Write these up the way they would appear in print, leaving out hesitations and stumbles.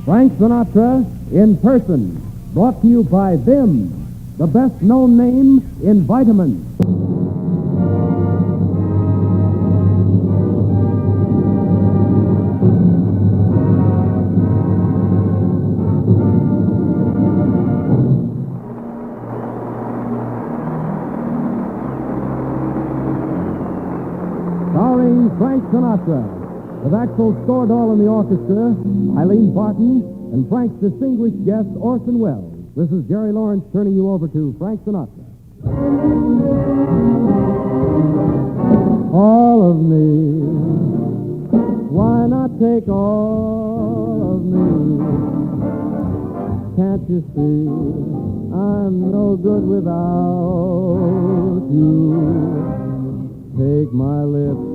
Frank Sinatra in person, brought to you by Bim, the best-known name in vitamins. Starring Frank Sinatra, with Axel Stordahl in the orchestra, Eileen Barton, and Frank's distinguished guest, Orson Welles. This is Jerry Lawrence turning you over to Frank Sinatra. All of me, why not take all of me? Can't you see, I'm no good without you. Take my lips,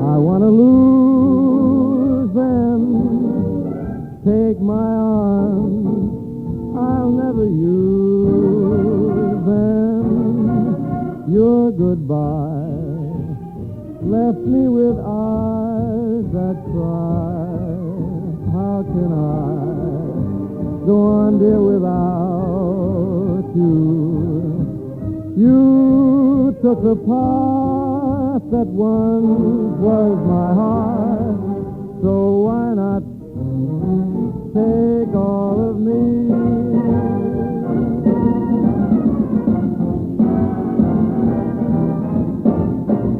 I want to lose them. Take my arms, I'll never use them. Your goodbye left me with eyes that cry. How can I go on, dear, without you? You took the path that once was my heart, so why not take all of me?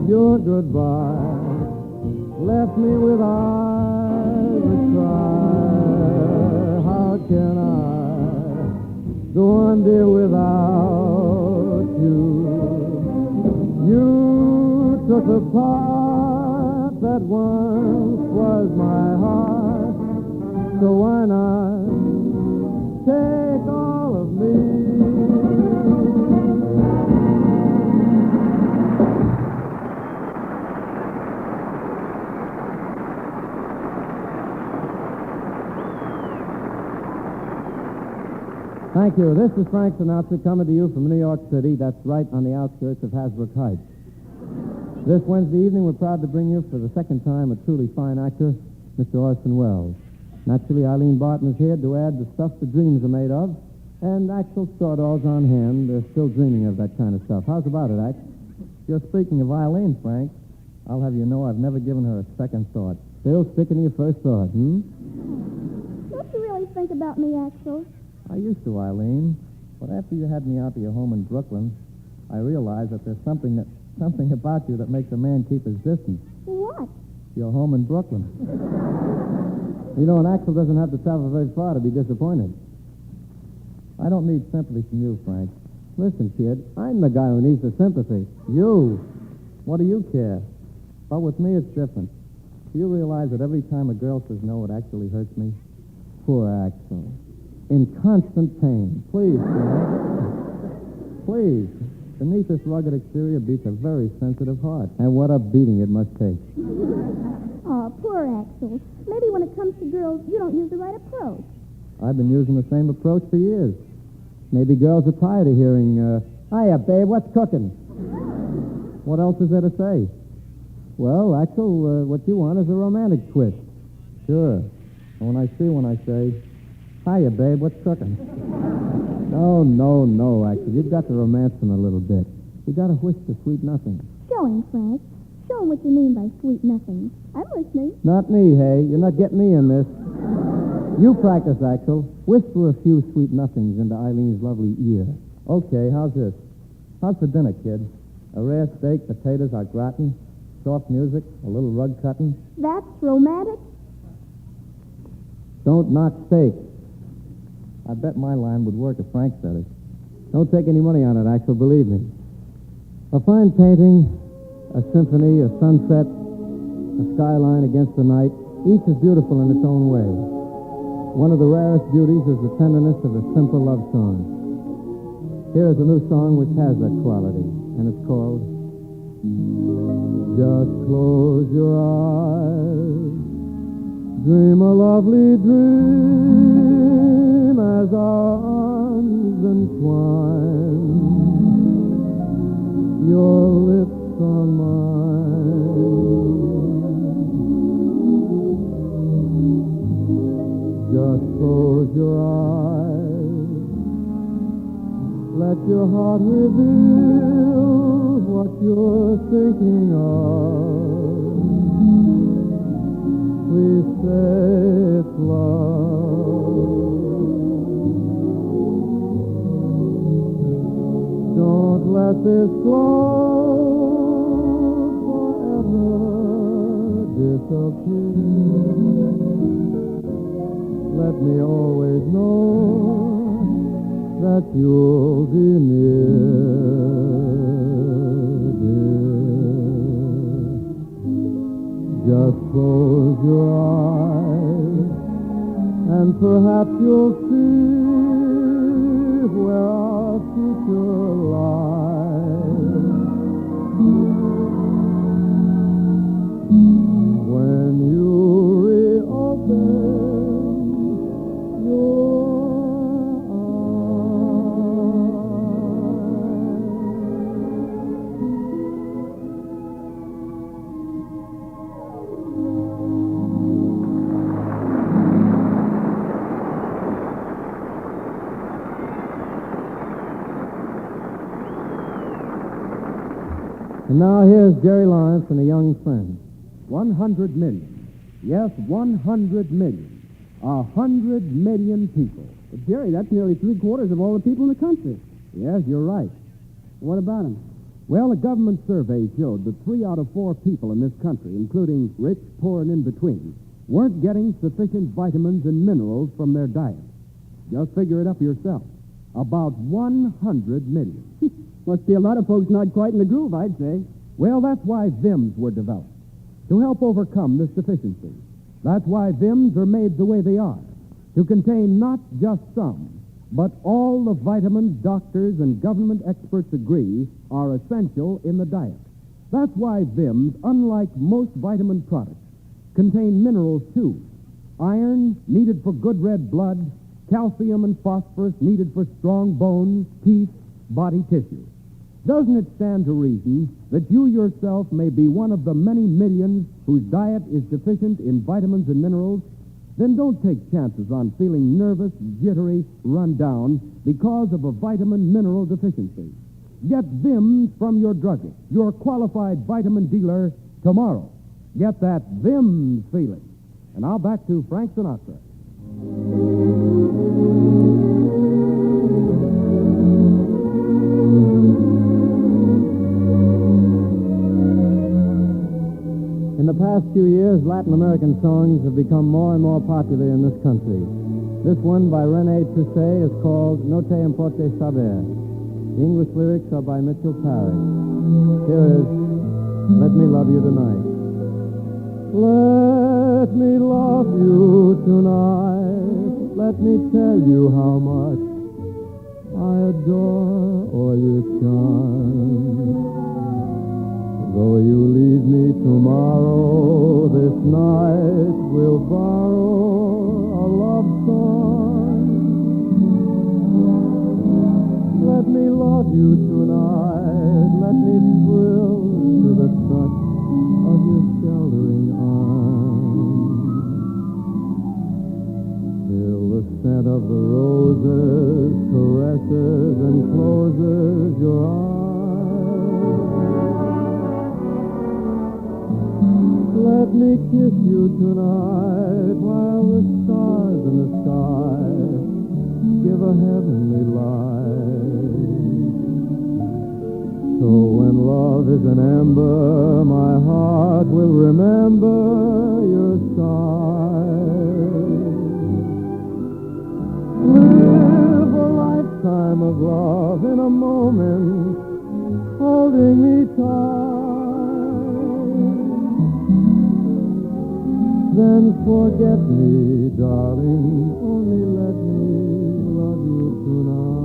Your goodbye left me with eyes that cry. How can I go on, dear, without you? You took the part that once was my heart, so why not take all of me? Thank you. This is Frank Sinatra coming to you from New York City. That's right on the outskirts of Hasbrook Heights. This Wednesday evening, we're proud to bring you for the second time a truly fine actor, Mr. Orson Welles. Naturally, Eileen Barton is here to add the stuff the dreams are made of, and Axel Stordahl's on hand. They're still dreaming of that kind of stuff. How's about it, Ax? You're speaking of Eileen, Frank. I'll have you know I've never given her a second thought. Still sticking to your first thought, Don't you really think about me, Axel? I used to, Eileen. But after you had me out to your home in Brooklyn, I realized that there's something about you that makes a man keep his distance. What? Your home in Brooklyn. You know, an Axel doesn't have to travel very far to be disappointed. I don't need sympathy from you, Frank. Listen, kid, I'm the guy who needs the sympathy. You. What do you care? But with me, it's different. Do you realize that every time a girl says no, it actually hurts me? Poor Axel. In constant pain. Please, Frank. Please. Beneath this rugged exterior beats a very sensitive heart. And what a beating it must take. Oh, poor Axel. Maybe when it comes to girls, you don't use the right approach. I've been using the same approach for years. Maybe girls are tired of hearing, hiya, babe, what's cooking? What else is there to say? Well, Axel, what you want is a romantic twist. Sure. And when I say, hiya, babe, what's cooking? No, Axel. You've got to romance him a little bit. You got to whisper sweet nothing. Show him, Frank. Show him what you mean by sweet nothing. I'm listening. Not me, hey. You're not getting me in this. You practice, Axel. Whisper a few sweet nothings into Eileen's lovely ear. Okay, how's this? How's for dinner, kid? A rare steak, potatoes au gratin, soft music, a little rug cutting. That's romantic? Don't knock steak. I bet my line would work if Frank said it. Don't take any money on it, Axel, believe me. A fine painting, a symphony, a sunset, a skyline against the night, each is beautiful in its own way. One of the rarest beauties is the tenderness of a simple love song. Here is a new song which has that quality, and it's called Just Close Your Eyes, Dream a Lovely Dream as our arms entwine, your lips on mine. Just close your eyes. Let your heart reveal what you're thinking of. Please say it's love. Don't let this flow forever disappear. Let me always know that you'll be near, dear. Just close your eyes, and perhaps you'll see where our future lies. When you reopen And now here's Jerry Lawrence and a young friend. 100 million. Yes, 100 million. 100 million people. But, Jerry, that's nearly 3/4 of all the people in the country. Yes, you're right. What about them? Well, a government survey showed that 3 out of 4 people in this country, including rich, poor, and in between, weren't getting sufficient vitamins and minerals from their diet. Just figure it up yourself. About 100 million. Must be a lot of folks not quite in the groove, I'd say. Well, that's why VIMs were developed, to help overcome this deficiency. That's why VIMs are made the way they are, to contain not just some, but all the vitamins doctors and government experts agree are essential in the diet. That's why VIMs, unlike most vitamin products, contain minerals too. Iron, needed for good red blood, calcium and phosphorus, needed for strong bones, teeth, body tissue. Doesn't it stand to reason that you yourself may be one of the many millions whose diet is deficient in vitamins and minerals? Then don't take chances on feeling nervous, jittery, run down because of a vitamin-mineral deficiency. Get VIMS from your druggist, your qualified vitamin dealer, tomorrow. Get that VIMS feeling. And now back to Frank Sinatra. In the past few years, Latin American songs have become more and more popular in this country. This one by René Toussaint is called No Te Importe Saber. The English lyrics are by Mitchell Parrish. Here is Let Me Love You Tonight. Let me love you tonight. Let me tell you how much I adore all your charms. Though you leave me tomorrow, this night we'll borrow a love song. Let me love you tonight. Let me thrill to the touch of your sheltering arms. Till the scent of the roses caresses and closes your eyes. Let me kiss you tonight while the stars in the sky give a heavenly light. So when love is an ember, my heart will remember your side. Live a lifetime of love in a moment, holding me tight. Then forget me, darling, only let me love you tonight.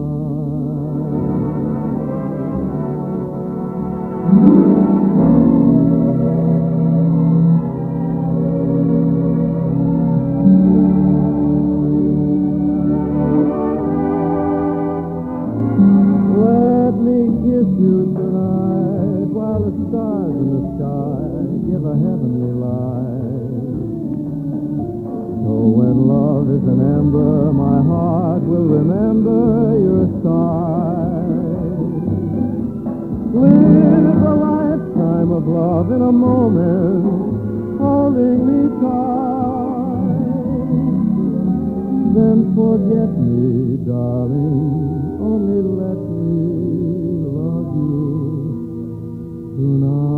Let me kiss you tonight while the stars in the sky give a heavenly light. So when love love is an ember, my heart will remember your side. Live a lifetime of love in a moment, holding me tight. Then forget me, darling, only let me love you tonight.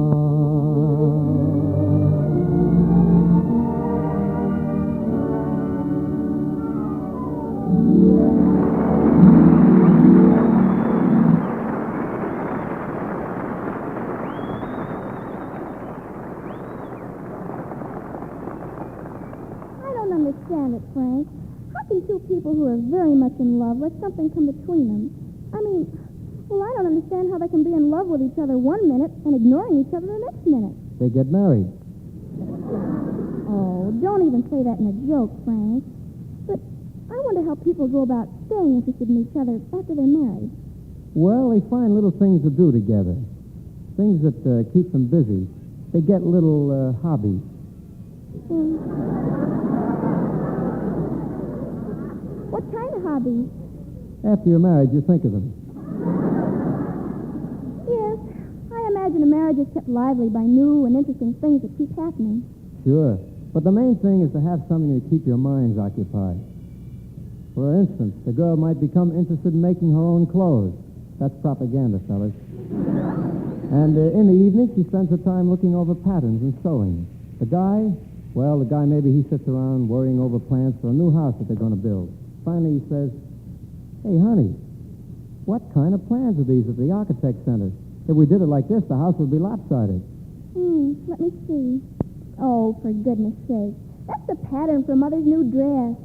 I don't understand it, Frank. How can two people who are very much in love let something come between them? I mean, well, I don't understand how they can be in love with each other one minute and ignoring each other the next minute. They get married. Oh, don't even say that in a joke, Frank. But I wonder how people go about staying interested in each other after they're married. Well, they find little things to do together. Things that keep them busy. They get little hobbies. What kind of hobbies? After you're married, you think of them. Yes, I imagine a marriage is kept lively by new and interesting things that keep happening. Sure. But the main thing is to have something to keep your minds occupied. For instance, the girl might become interested in making her own clothes. That's propaganda, fellas. And in the evening, she spends her time looking over patterns and sewing. The guy maybe he sits around worrying over plans for a new house that they're going to build. Finally, he says, "Hey, honey, what kind of plans are these at the architect center? If we did it like this, the house would be lopsided." Let me see. Oh, for goodness sake. That's the pattern for Mother's new dress.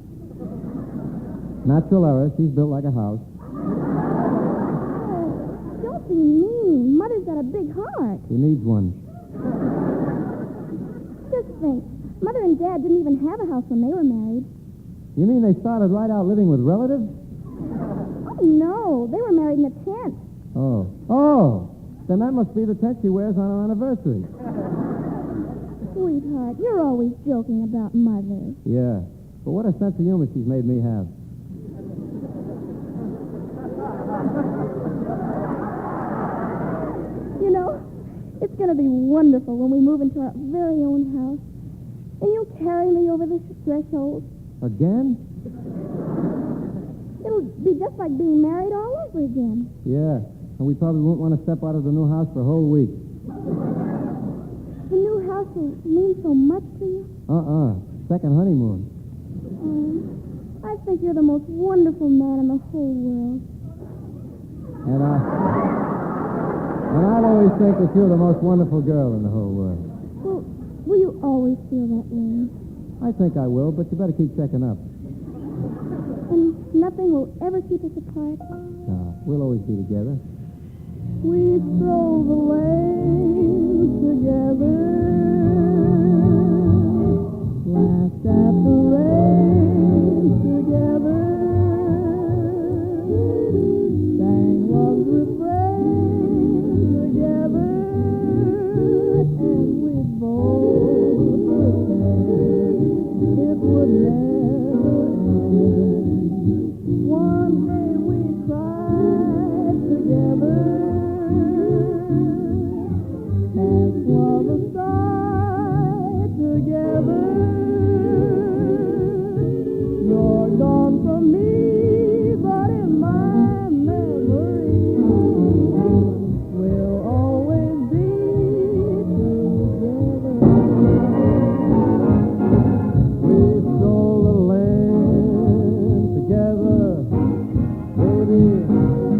Natural error. She's built like a house. Oh, don't be mean. Mother's got a big heart. She needs one. Just think. Mother and Dad didn't even have a house when they were married. You mean they started right out living with relatives? Oh, no. They were married in a tent. Oh, then that must be the tent she wears on her anniversary. Sweetheart, you're always joking about Mother. Yeah, but what a sense of humor she's made me have. You know, it's going to be wonderful when we move into our very own house. And you'll carry me over this threshold. Again? It'll be just like being married all over again. Yeah, and we probably won't want to step out of the new house for a whole week. The new house will mean so much to you. Second honeymoon. Oh, I think you're the most wonderful man in the whole world. And I'll always think that you're the most wonderful girl in the whole world. Well, will you always feel that way? I think I will, but you better keep checking up. And nothing will ever keep us apart? No, we'll always be together. We stroll the lanes together, laughed at the rain together, sang love's refrain together, and we both pretend it would never end. One day we cried together, and for the side together. You're gone from me, but in my memory we'll always be together. We stole the land together, baby.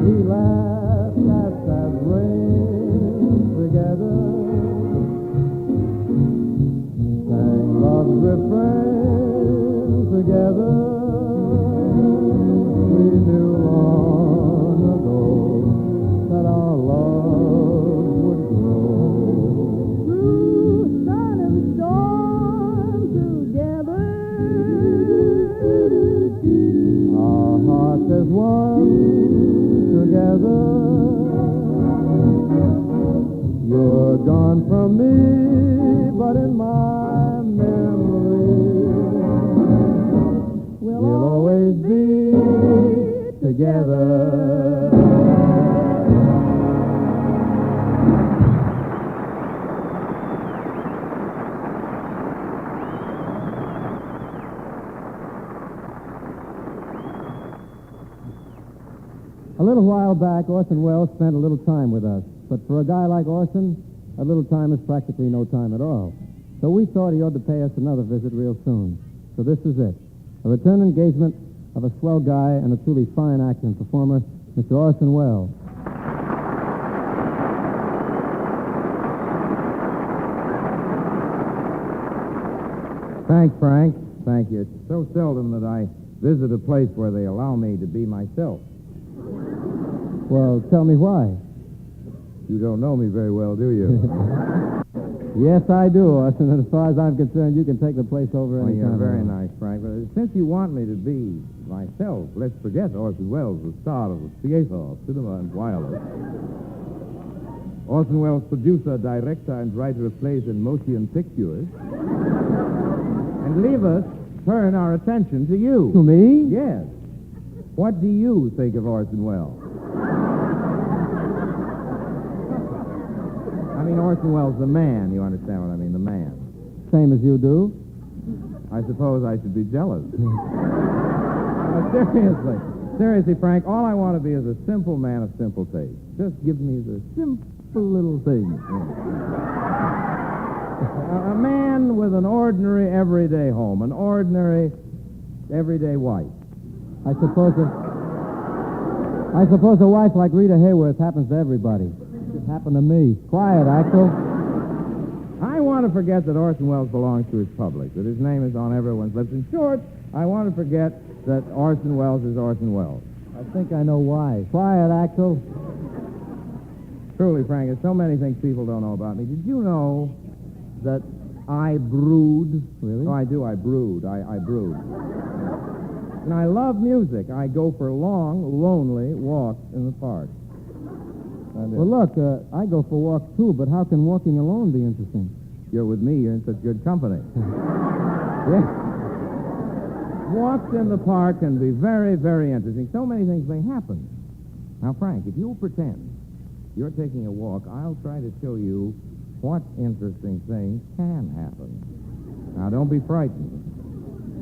We laughed at that rain together, sang love's refrain together. We knew long ago that our love would grow. Through sun and storm together. Our hearts as one together. You're gone from me, but in my memory We'll together. A little while back, Orson Welles spent a little time with us. But for a guy like Orson, a little time is practically no time at all. So we thought he ought to pay us another visit real soon. So this is it. A return engagement of a swell guy and a truly fine actor and performer, Mr. Orson Welles. Thanks, Frank. Thank you. It's so seldom that I visit a place where they allow me to be myself. Well, tell me why. You don't know me very well, do you? Yes, I do, Orson. And as far as I'm concerned, you can take the place over any time. You're very nice, Frank. But since you want me to be myself, let's forget Orson Welles, the star of the theater, cinema, and wireless. Orson Welles, producer, director, and writer of plays and motion pictures. And leave us turn our attention to you. To me? Yes. What do you think of Orson Welles? I mean, Orson Welles, the man. You understand what I mean? The man. Same as you do. I suppose I should be jealous. Seriously, Frank, all I want to be is a simple man of simple taste. Just give me the simple little things. A man with an ordinary, everyday home, an ordinary, everyday wife. I suppose a wife like Rita Hayworth happens to everybody. It happened to me. Quiet, Axel. I want to forget that Orson Welles belongs to his public, that his name is on everyone's lips. In short, I want to forget that Orson Welles is Orson Welles. I think I know why. Quiet, Axel. Truly, Frank, there's so many things people don't know about me. Did you know that I brood? Really? Oh, I do. I brood. I brood. And I love music. I go for long, lonely walks in the park. Well, look, I go for walks, too, but how can walking alone be interesting? You're with me. You're in such good company. Yeah. Walks in the park can be very, very interesting. So many things may happen. Now, Frank, if you'll pretend you're taking a walk, I'll try to show you what interesting things can happen. Now, don't be frightened.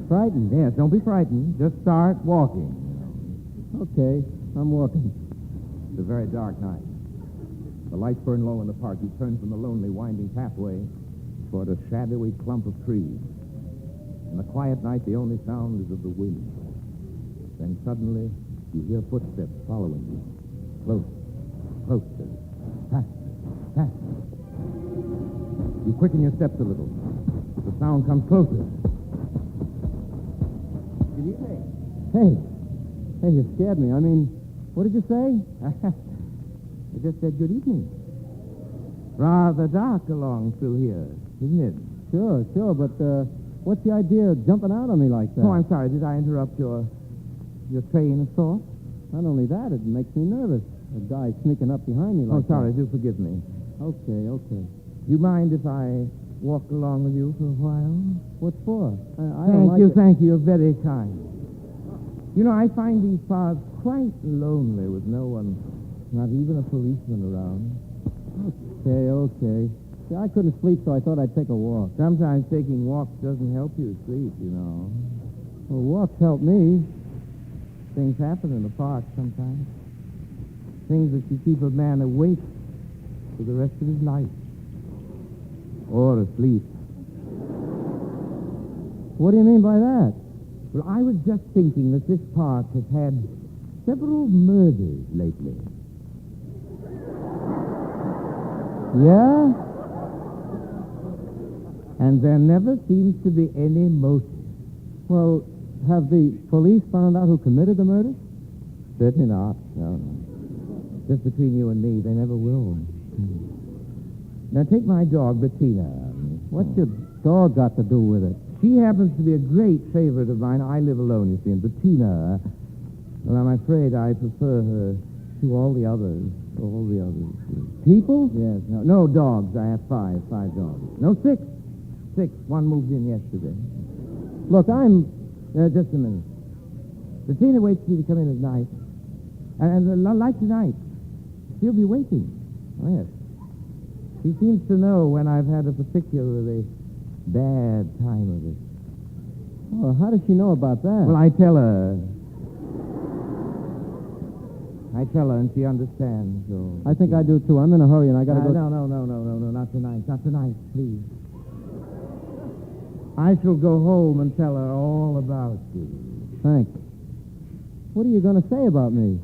Frightened? Yes, don't be frightened. Just start walking. Okay, I'm walking. It's a very dark night. The lights burn low in the park. You turn from the lonely, winding pathway toward a shadowy clump of trees. In the quiet night, the only sound is of the wind. Then suddenly, you hear footsteps following you. Closer, closer, faster, faster. You quicken your steps a little. The sound comes closer. Good evening. Hey, you scared me. I mean, what did you say? I just said good evening. Rather dark along through here, isn't it? Sure, but what's the idea of jumping out on me like that? Oh, I'm sorry. Did I interrupt your train of thought? Not only that, it makes me nervous. A guy sneaking up behind me like that. Oh, sorry. Do forgive me. Okay. Do you mind if I walk along with you for a while? What for? Thank you. You're very kind. You know, I find these parks quite lonely with no one, not even a policeman around. Okay. See, I couldn't sleep, so I thought I'd take a walk. Sometimes taking walks doesn't help you sleep, you know. Well, walks help me. Things happen in the park sometimes. Things that can keep a man awake for the rest of his life. Or asleep. What do you mean by that? Well, I was just thinking that this park has had several murders lately. Yeah? And there never seems to be any motive. Well, have the police found out who committed the murder? Certainly not. No. Just between you and me, they never will. Now, take my dog, Bettina. What's your dog got to do with it? She happens to be a great favorite of mine. I live alone, you see, and Bettina, well, I'm afraid I prefer her to all the others. All the others. People? Yes. No dogs. I have five dogs. No, six. One moved in yesterday. Look, just a minute. Bettina waits for you to come in at night. Like tonight, she'll be waiting. Oh, yes. She seems to know when I've had a particularly bad time of it. Oh, how does she know about that? Well, I tell her. And she understands. So I think I do, too. I'm in a hurry, and I got to go... No, not tonight. Not tonight, please. I shall go home and tell her all about you. Frank, what are you going to say about me?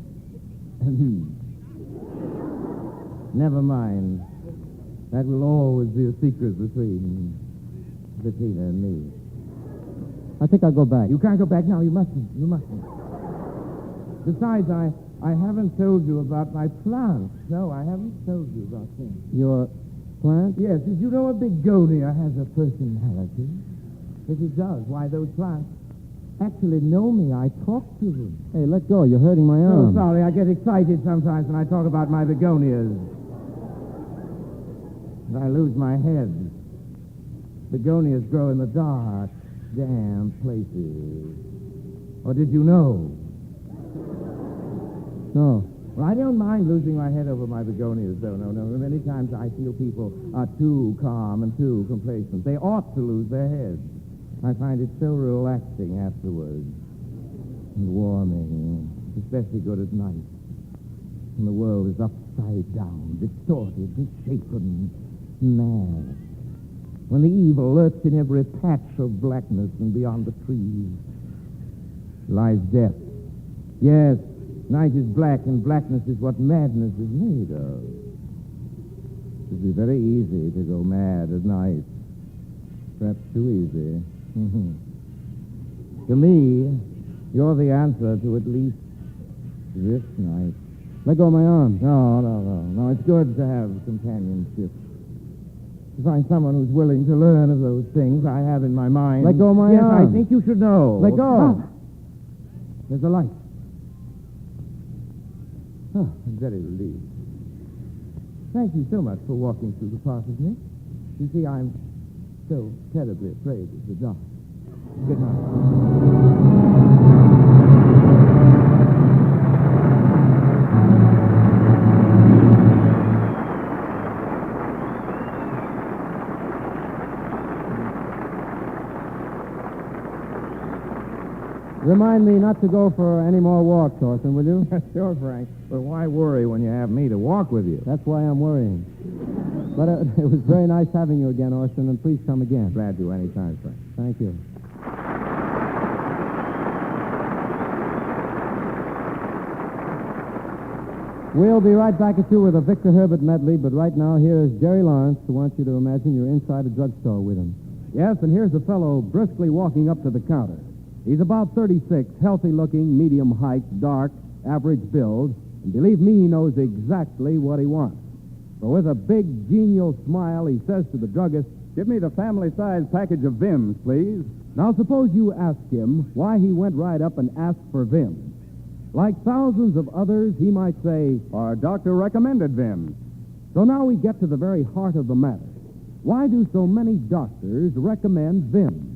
Never mind. That will always be a secret between her and me. I think I'll go back. You can't go back now. You mustn't. Besides, I haven't told you about my plants. No, I haven't told you about them. Your plant? Yes, did you know a begonia has a personality? If it does, why, those plants actually know me. I talk to them. Hey, let go. You're hurting my Oh, arm. sorry. I get excited sometimes when I talk about my begonias. And I lose my head. Begonias grow in the dark, damp places. Or did you know? No. Well, I don't mind losing my head over my begonias, though. No. Many times I feel people are too calm and too complacent. They ought to lose their heads. I find it so relaxing afterwards. And warming. Especially good at night. When the world is upside down, distorted, misshapen, mad. When the evil lurks in every patch of blackness and beyond the trees lies death. Yes, night is black and blackness is what madness is made of. It would be very easy to go mad at night. Perhaps too easy. To me, you're the answer to at least this night. Let go of my arm. No. It's good to have companionship. To find someone who's willing to learn of those things I have in my mind. Let go of my arm. Yes, I think you should know. Let go. There's a light. Oh, I'm very relieved. Thank you so much for walking through the park with me. You see, I'm so terribly afraid of the dark. Good night. Remind me not to go for any more walks, Orson, will you? Sure, Frank. But why worry when you have me to walk with you? That's why I'm worrying. But it was very nice having you again, Orson, and please come again. Glad to anytime, Frank. Thank you. We'll be right back at you with a Victor Herbert medley, but right now here is Jerry Lawrence, who wants you to imagine you're inside a drugstore with him. Yes, and here's a fellow briskly walking up to the counter. He's about 36, healthy-looking, medium height, dark, average build, and believe me, he knows exactly what he wants. For with a big, genial smile, he says to the druggist, "Give me the family-sized package of Vims, please." Now, suppose you ask him why he went right up and asked for Vims. Like thousands of others, he might say, "Our doctor recommended Vims." So now we get to the very heart of the matter. Why do so many doctors recommend Vims?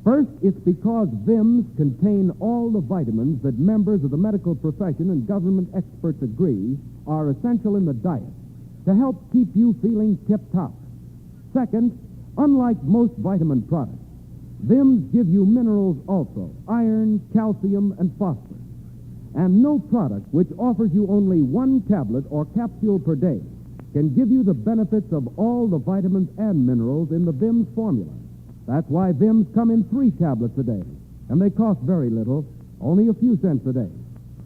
First, it's because Vims contain all the vitamins that members of the medical profession and government experts agree are essential in the diet to help keep you feeling tip-top. Second, unlike most vitamin products, Vims give you minerals also, iron, calcium, and phosphorus. And no product which offers you only one tablet or capsule per day can give you the benefits of all the vitamins and minerals in the Vims formula. That's why Vims come in 3 tablets a day, and they cost very little, only a few cents a day.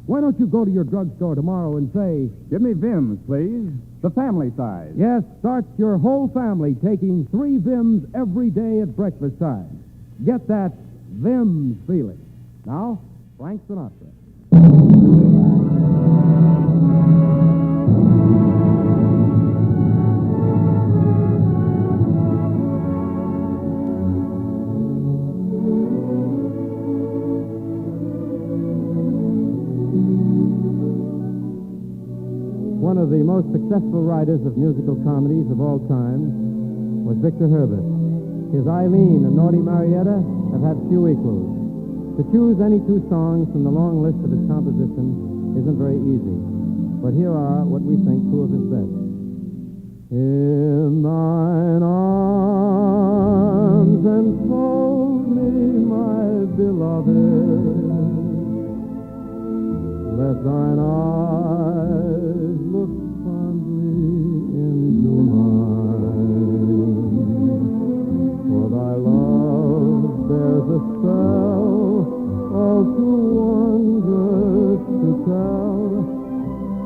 Why don't you go to your drugstore tomorrow and say, "Give me Vims, please, the family size." Yes, start your whole family taking 3 Vims every day at breakfast time. Get that Vims feeling. Now, Frank Sinatra. One of the most successful writers of musical comedies of all time was Victor Herbert. His Eileen and Naughty Marietta have had few equals. To choose any 2 songs from the long list of his compositions isn't very easy. But here are what we think two of his best. In thine arms enfold me, my beloved. Let thine eyes look fondly into mine. For thy love bears a spell all too wondrous to tell.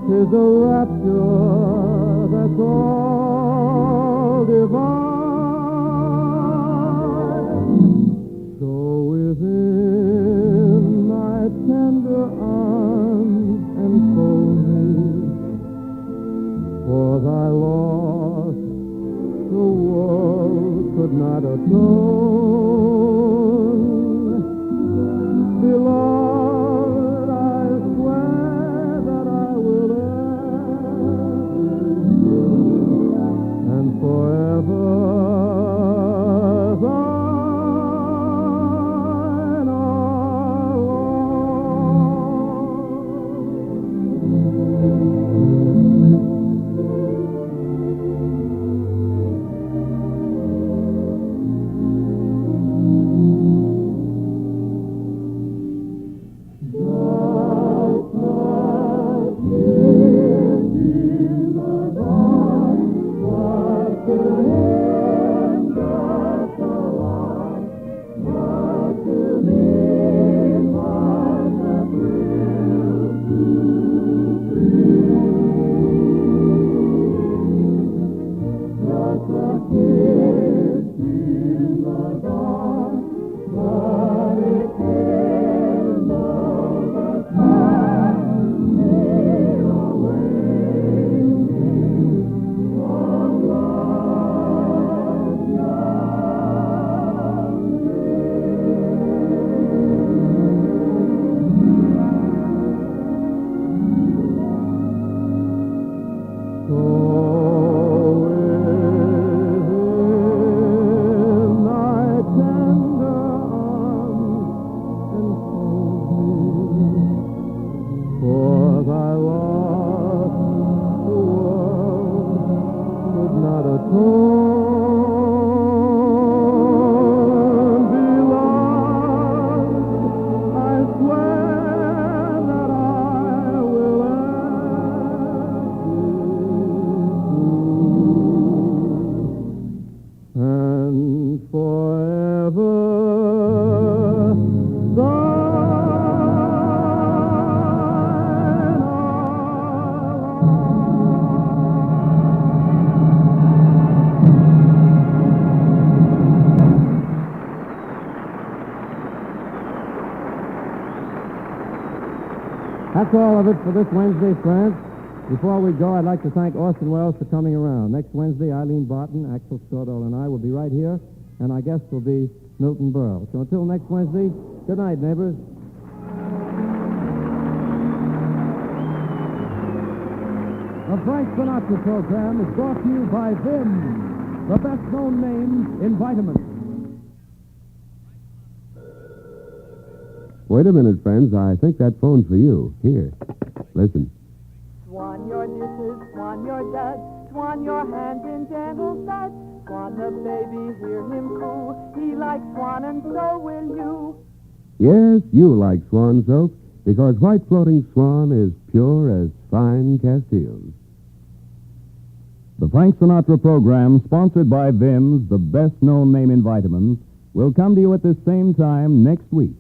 'Tis a rapture that's all divine. So within thy tender arms enfold me, for thy loss the world could not atone. Beloved, I swear that I will and forever thine That's all of it for this Wednesday, friends. Before we go, I'd like to thank Orson Welles for coming around. Next Wednesday, Eileen Barton, Axel Stordahl, and I will be right here, and our guest will be Milton Berle. So until next Wednesday, good night, neighbors. The Frank Sinatra program is brought to you by Vim, the best-known name in vitamins. Wait a minute, friends. I think that phone's for you. Here. Listen. Swan your dishes, swan your dust, swan your hands in gentle touch. Swan the baby, hear him coo. He likes swan and so will you. Yes, you like Swan soap, because white floating Swan is pure as fine Castiles. The Frank Sinatra program, sponsored by Vim's, the best-known name in vitamins, will come to you at this same time next week,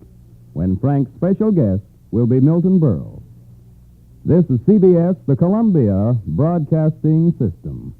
when Frank's special guest will be Milton Berle. This is CBS, the Columbia Broadcasting System.